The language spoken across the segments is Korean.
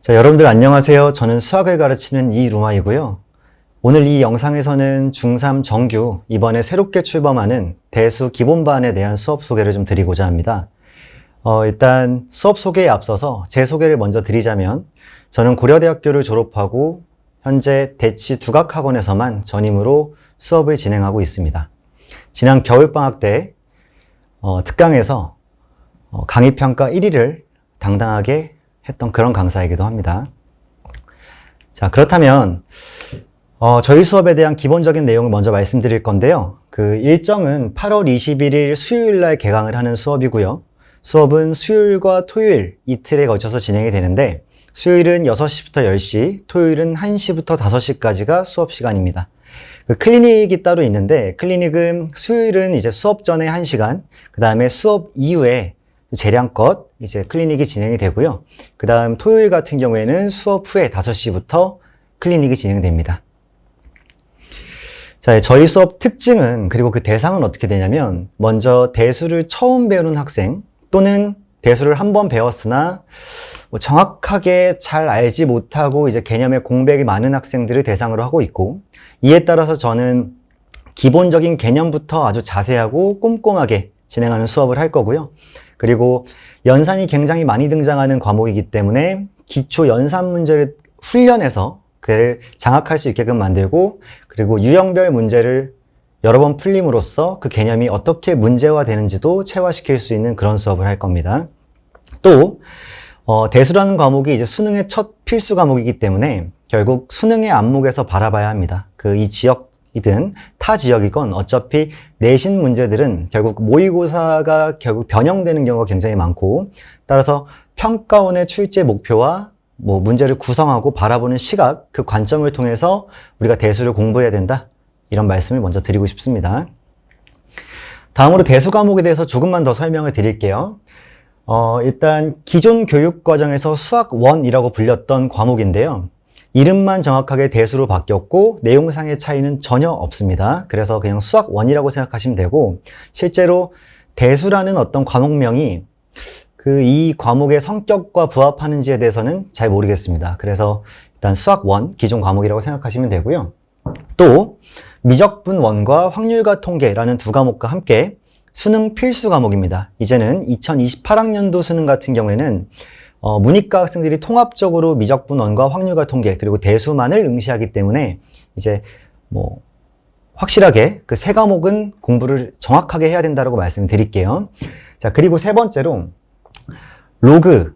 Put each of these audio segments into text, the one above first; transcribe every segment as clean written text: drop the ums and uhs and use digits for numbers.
자, 여러분들 안녕하세요. 저는 수학을 가르치는 이루마이고요. 오늘 이 영상에서는 중3 정규 이번에 새롭게 출범하는 대수 기본반에 대한 수업 소개를 좀 드리고자 합니다. 일단 수업 소개에 앞서서 제 소개를 먼저 드리자면 저는 고려대학교를 졸업하고 현재 대치 두각학원에서만 전임으로 수업을 진행하고 있습니다. 지난 겨울방학 때 특강에서 강의평가 1위를 당당하게 했던 그런 강사이기도 합니다. 자, 그렇다면 저희 수업에 대한 기본적인 내용을 먼저 말씀드릴 건데요. 그 일정은 8월 21일 수요일 날 개강을 하는 수업이고요. 수업은 수요일과 토요일 이틀에 걸쳐서 진행이 되는데 수요일은 6시부터 10시, 토요일은 1시부터 5시까지가 수업 시간입니다. 그 클리닉이 따로 있는데 클리닉은 수요일은 이제 수업 전에 1시간, 그 다음에 수업 이후에 재량껏 이제 클리닉이 진행이 되고요. 그 다음 토요일 같은 경우에는 수업 후에 5시부터 클리닉이 진행됩니다. 자, 저희 수업 특징은, 그리고 그 대상은 어떻게 되냐면, 먼저 대수를 처음 배우는 학생, 또는 대수를 한번 배웠으나 정확하게 잘 알지 못하고 이제 개념의 공백이 많은 학생들을 대상으로 하고 있고, 이에 따라서 저는 기본적인 개념부터 아주 자세하고 꼼꼼하게 진행하는 수업을 할 거고요. 그리고 연산이 굉장히 많이 등장하는 과목이기 때문에 기초 연산 문제를 훈련해서 그를 장악할 수 있게끔 만들고, 그리고 유형별 문제를 여러 번 풀림으로써 그 개념이 어떻게 문제화되는지도 체화시킬 수 있는 그런 수업을 할 겁니다. 또 대수라는 과목이 이제 수능의 첫 필수 과목이기 때문에 결국 수능의 안목에서 바라봐야 합니다. 이 지역이든 타 지역이건 어차피 내신 문제들은 결국 모의고사가 결국 변형되는 경우가 굉장히 많고, 따라서 평가원의 출제 목표와 문제를 구성하고 바라보는 시각, 그 관점을 통해서 우리가 대수를 공부해야 된다, 이런 말씀을 먼저 드리고 싶습니다. 다음으로 대수 과목에 대해서 조금만 더 설명을 드릴게요. 일단 기존 교육과정에서 수학 1이라고 불렸던 과목인데요. 이름만 정확하게 대수로 바뀌었고 내용상의 차이는 전혀 없습니다. 그래서 그냥 수학 1이라고 생각하시면 되고, 실제로 대수라는 어떤 과목명이 이 과목의 성격과 부합하는지에 대해서는 잘 모르겠습니다. 그래서 일단 수학 1, 기존 과목이라고 생각하시면 되고요. 또 미적분 1과 확률과 통계라는 두 과목과 함께 수능 필수 과목입니다. 이제는 2028학년도 수능 같은 경우에는 문이과 학생들이 통합적으로 미적분 1과 확률과 통계, 그리고 대수만을 응시하기 때문에 이제 확실하게 그 세 과목은 공부를 정확하게 해야 된다고 말씀을 드릴게요. 자, 그리고 세 번째로 로그,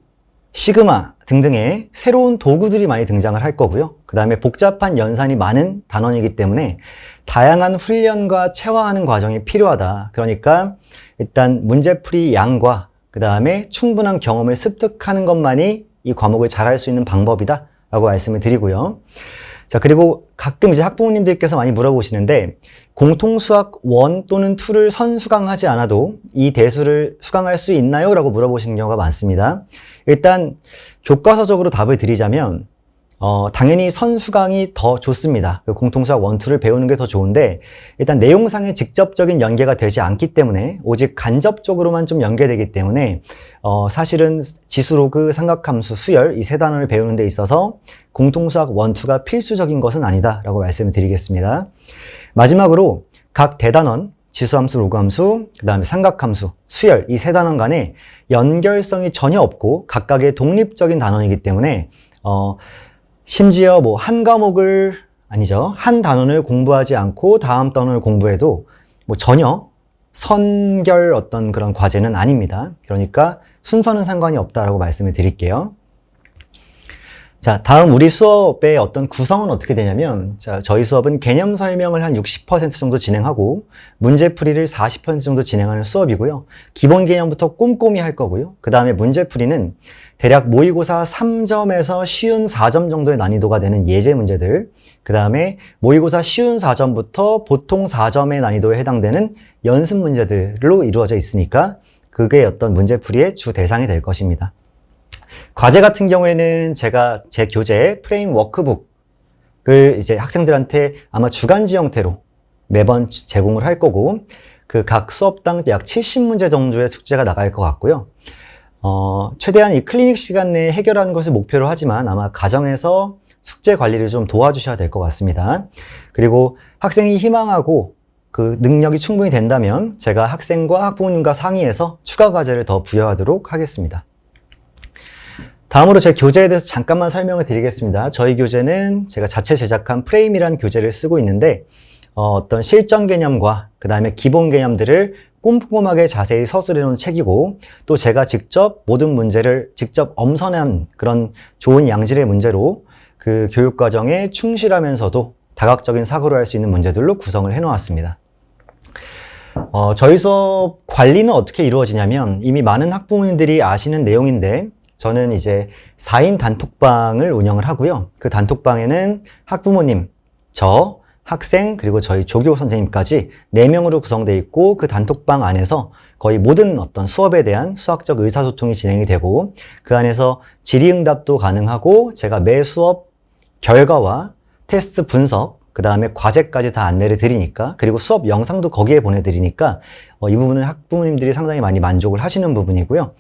시그마 등등의 새로운 도구들이 많이 등장을 할 거고요. 그 다음에 복잡한 연산이 많은 단원이기 때문에 다양한 훈련과 체화하는 과정이 필요하다. 그러니까 일단 문제풀이 양과 그 다음에 충분한 경험을 습득하는 것만이 이 과목을 잘할 수 있는 방법이다 라고 말씀을 드리고요. 자, 그리고 가끔 이제 학부모님들께서 많이 물어보시는데, 공통수학 1 또는 2를 선수강하지 않아도 이 대수를 수강할 수 있나요? 라고 물어보시는 경우가 많습니다. 일단 교과서적으로 답을 드리자면 당연히 선수강이 더 좋습니다. 공통수학 1, 2를 배우는 게 더 좋은데, 일단 내용상의 직접적인 연계가 되지 않기 때문에 오직 간접적으로만 좀 연계되기 때문에 사실은 지수로그, 삼각함수, 수열 이 세 단원을 배우는 데 있어서 공통수학 1, 2가 필수적인 것은 아니다 라고 말씀을 드리겠습니다. 마지막으로 각 대단원, 지수함수, 로그함수, 그 다음에 삼각함수, 수열 이 세 단원 간에 연결성이 전혀 없고 각각의 독립적인 단원이기 때문에 심지어 한 과목을, 아니죠, 한 단원을 공부하지 않고 다음 단원을 공부해도 전혀 선결 어떤 그런 과제는 아닙니다. 그러니까 순서는 상관이 없다라고 말씀을 드릴게요. 자, 다음 우리 수업의 어떤 구성은 어떻게 되냐면, 자, 저희 수업은 개념 설명을 한 60% 정도 진행하고 문제풀이를 40% 정도 진행하는 수업이고요. 기본 개념부터 꼼꼼히 할 거고요. 그 다음에 문제풀이는 대략 모의고사 3점에서 쉬운 4점 정도의 난이도가 되는 예제 문제들, 그 다음에 모의고사 쉬운 4점부터 보통 4점의 난이도에 해당되는 연습 문제들로 이루어져 있으니까 그게 어떤 문제풀이의 주 대상이 될 것입니다. 과제 같은 경우에는 제가 제 교재 프레임 워크북을 이제 학생들한테 아마 주간지 형태로 매번 제공을 할 거고, 그 각 수업당 약 70문제 정도의 숙제가 나갈 것 같고요. 최대한 이 클리닉 시간 내에 해결하는 것을 목표로 하지만 아마 가정에서 숙제 관리를 좀 도와주셔야 될 것 같습니다. 그리고 학생이 희망하고 그 능력이 충분히 된다면 제가 학생과 학부모님과 상의해서 추가 과제를 더 부여하도록 하겠습니다. 다음으로 제 교재에 대해서 잠깐만 설명을 드리겠습니다. 저희 교재는 제가 자체 제작한 프레임이라는 교재를 쓰고 있는데 어떤 실전 개념과 그 다음에 기본 개념들을 꼼꼼하게 자세히 서술해 놓은 책이고 또 제가 직접 모든 문제를 직접 엄선한 그런 좋은 양질의 문제로 그 교육과정에 충실하면서도 다각적인 사고를 할 수 있는 문제들로 구성을 해 놓았습니다. 저희 수업 관리는 어떻게 이루어지냐면 이미 많은 학부모님들이 아시는 내용인데 저는 이제 4인 단톡방을 운영을 하고요. 그 단톡방에는 학부모님, 저, 학생, 그리고 저희 조교 선생님까지 4명으로 구성되어 있고 그 단톡방 안에서 거의 모든 어떤 수업에 대한 수학적 의사소통이 진행이 되고 그 안에서 질의응답도 가능하고 제가 매 수업 결과와 테스트 분석, 그 다음에 과제까지 다 안내를 드리니까 그리고 수업 영상도 거기에 보내드리니까 이 부분은 학부모님들이 상당히 많이 만족을 하시는 부분이고요.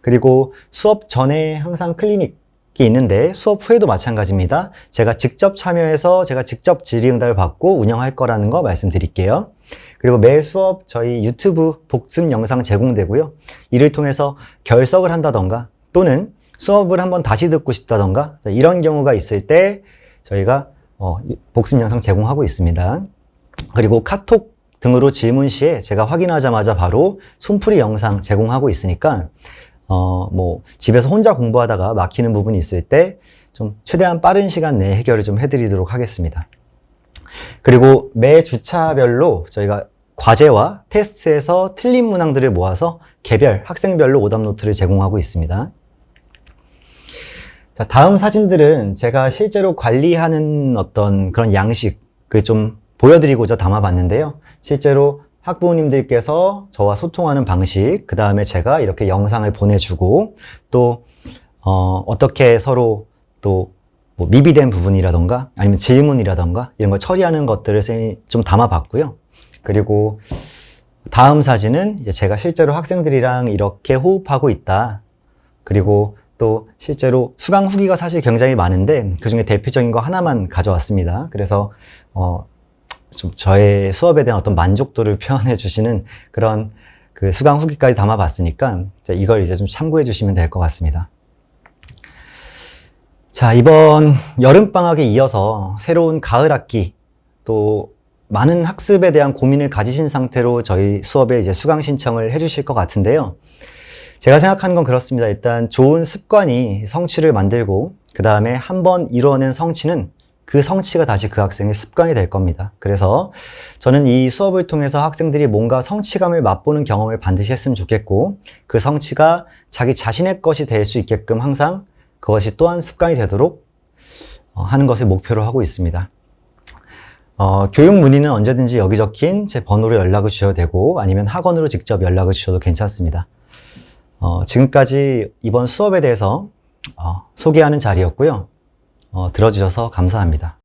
그리고 수업 전에 항상 클리닉이 있는데 수업 후에도 마찬가지입니다. 제가 직접 참여해서 제가 직접 질의응답을 받고 운영할 거라는 거 말씀드릴게요. 그리고 매 수업 저희 유튜브 복습 영상 제공되고요. 이를 통해서 결석을 한다던가 또는 수업을 한번 다시 듣고 싶다던가 이런 경우가 있을 때 저희가 복습 영상 제공하고 있습니다. 그리고 카톡 등으로 질문 시에 제가 확인하자마자 바로 손풀이 영상 제공하고 있으니까 집에서 혼자 공부하다가 막히는 부분이 있을 때 좀 최대한 빠른 시간 내에 해결을 좀 해드리도록 하겠습니다. 그리고 매 주차별로 저희가 과제와 테스트에서 틀린 문항들을 모아서 개별, 학생별로 오답 노트를 제공하고 있습니다. 자, 다음 사진들은 제가 실제로 관리하는 어떤 그런 양식을 좀 보여드리고자 담아봤는데요. 실제로 학부모님들께서 저와 소통하는 방식, 그 다음에 제가 이렇게 영상을 보내주고 또 어떻게 서로 또 뭐 미비된 부분이라던가 아니면 질문이라던가 이런 걸 처리하는 것들을 쌤이 좀 담아봤고요. 그리고 다음 사진은 이제 제가 실제로 학생들이랑 이렇게 호흡하고 있다. 그리고 또 실제로 수강 후기가 사실 굉장히 많은데 그중에 대표적인 거 하나만 가져왔습니다. 그래서 좀 저의 수업에 대한 어떤 만족도를 표현해 주시는 그런 그 수강 후기까지 담아봤으니까 이걸 이제 좀 참고해 주시면 될 것 같습니다. 자, 이번 여름방학에 이어서 새로운 가을 학기 또 많은 학습에 대한 고민을 가지신 상태로 저희 수업에 이제 수강 신청을 해 주실 것 같은데요. 제가 생각하는 건 그렇습니다. 일단 좋은 습관이 성취를 만들고 그 다음에 한번 이루어낸 성취는 그 성취가 다시 그 학생의 습관이 될 겁니다. 그래서 저는 이 수업을 통해서 학생들이 뭔가 성취감을 맛보는 경험을 반드시 했으면 좋겠고 그 성취가 자기 자신의 것이 될 수 있게끔 항상 그것이 또한 습관이 되도록 하는 것을 목표로 하고 있습니다. 교육 문의는 언제든지 여기 적힌 제 번호로 연락을 주셔도 되고 아니면 학원으로 직접 연락을 주셔도 괜찮습니다. 지금까지 이번 수업에 대해서 소개하는 자리였고요. 들어주셔서 감사합니다.